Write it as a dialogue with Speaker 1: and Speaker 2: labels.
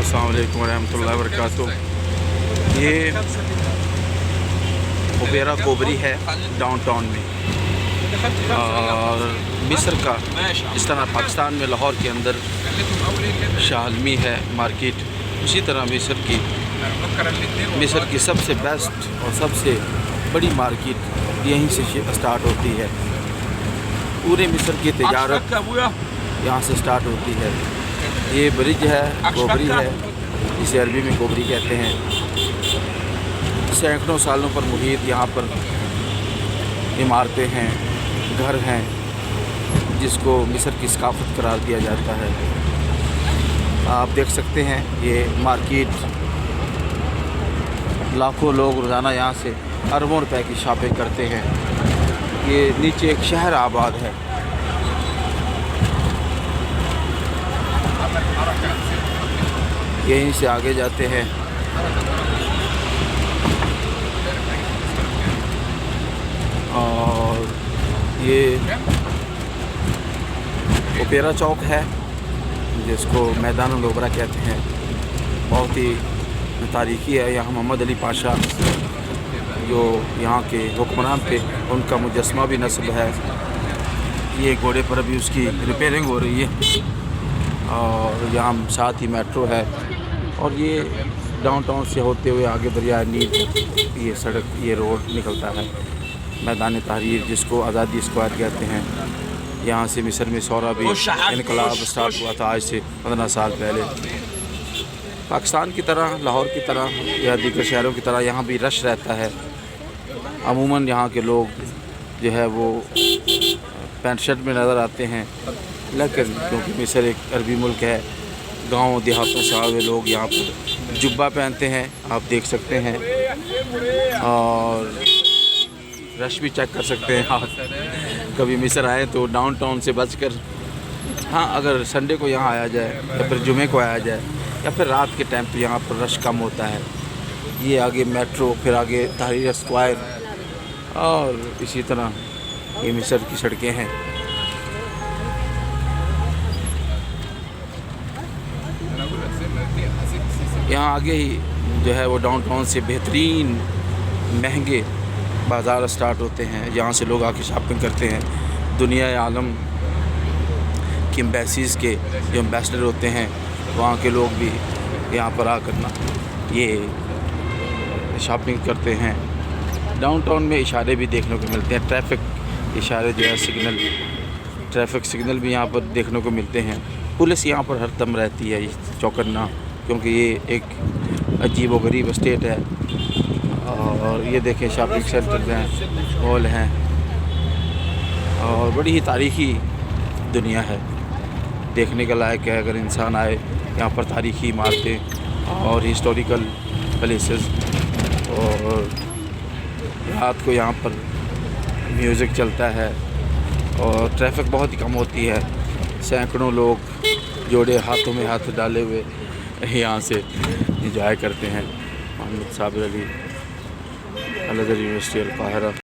Speaker 1: अस्सलाम वालेकुम रहमतुल्लाहि व बरकातुहू। ये ओपेरा कोबरी है डाउनटाउन में, और मिस्र का इस तरह पाकिस्तान में लाहौर के अंदर शाहलमी है मार्केट, उसी तरह मिस्र की सबसे बेस्ट और सबसे बड़ी मार्केट यहीं से स्टार्ट होती है। पूरे मिस्र की तिजारत यहाँ से स्टार्ट होती है। ये ब्रिज है, कोबरी है, इसे अरबी में कोबरी कहते हैं। सैकड़ों सालों पर मुहित यहाँ पर इमारतें हैं, घर हैं, जिसको मिस्र की सकाफत करार दिया जाता है। आप देख सकते हैं ये मार्केट, लाखों लोग रोज़ाना यहाँ से अरबों रुपए की शॉपिंग करते हैं। ये नीचे एक शहर आबाद है। यहीं से आगे जाते हैं और ये ओपेरा चौक है, जिसको मैदान लोबरा कहते हैं। बहुत ही तारीखी है। यहाँ मोहम्मद अली पाशा जो यहाँ के हुक्मरान थे, उनका मुजस्मा भी नस्ब है। ये घोड़े पर अभी उसकी रिपेयरिंग हो रही है। और यहाँ साथ ही मेट्रो है, और ये डाउनटाउन से होते हुए आगे दरिया नील ये सड़क, ये रोड निकलता है मैदान तहरीर, जिसको आज़ादी स्क्वायर कहते हैं। यहाँ से मिस्र में सोहराबी इनकलाब स्टार्ट हुआ था आज से 15 साल पहले। पाकिस्तान की तरह, लाहौर की तरह या दीगर शहरों की तरह यहाँ भी रश रहता है। अमूमन यहाँ के लोग जो है वो पैंट शर्ट में नज़र आते हैं, लेकिन क्योंकि मिस्र एक अरबी मुल्क है, गांव देहातों से आए हुए लोग यहाँ पर जुब्बा पहनते हैं, आप देख सकते हैं। और रश भी चेक कर सकते हैं आप। कभी मिस्र आए तो डाउनटाउन से बचकर, हाँ, अगर संडे को यहाँ आया जाए या फिर जुमे को आया जाए या फिर रात के टाइम पे यहाँ पर रश कम होता है। ये आगे मेट्रो, फिर आगे तहरीर स्क्वायर, और इसी तरह ये मिस्र की सड़कें हैं। यहाँ आगे ही जो है वो डाउनटाउन से बेहतरीन महंगे बाज़ार स्टार्ट होते हैं। यहाँ से लोग आके शॉपिंग करते हैं। दुनिया आलम की एम्बेसीज़ के जो एम्बेसडर होते हैं, वहाँ के लोग भी यहाँ पर आकर ना ये शॉपिंग करते हैं। डाउनटाउन में इशारे भी देखने को मिलते हैं, ट्रैफिक इशारे जो है, सिग्नल, ट्रैफिक सिग्नल भी यहाँ पर देखने को मिलते हैं। पुलिस यहाँ पर हर दम रहती है चौकन्ना, क्योंकि ये एक अजीब व गरीब स्टेट है। और ये देखें, शॉपिंग सेंटर हैं, मॉल हैं, और बड़ी ही तारीख़ी दुनिया है, देखने का लायक है। अगर इंसान आए यहाँ पर, तारीख़ी इमारतें और हिस्टोरिकल प्लेसेस, और रात को यहाँ पर म्यूज़िक चलता है, और ट्रैफिक बहुत ही कम होती है। सैकड़ों लोग जोड़े हाथों में हाथ डाले हुए यहाँ से इंजॉय करते हैं। मोहम्मद साबिर अली, अल अज़हर यूनिवर्सिटी अल काहिरा।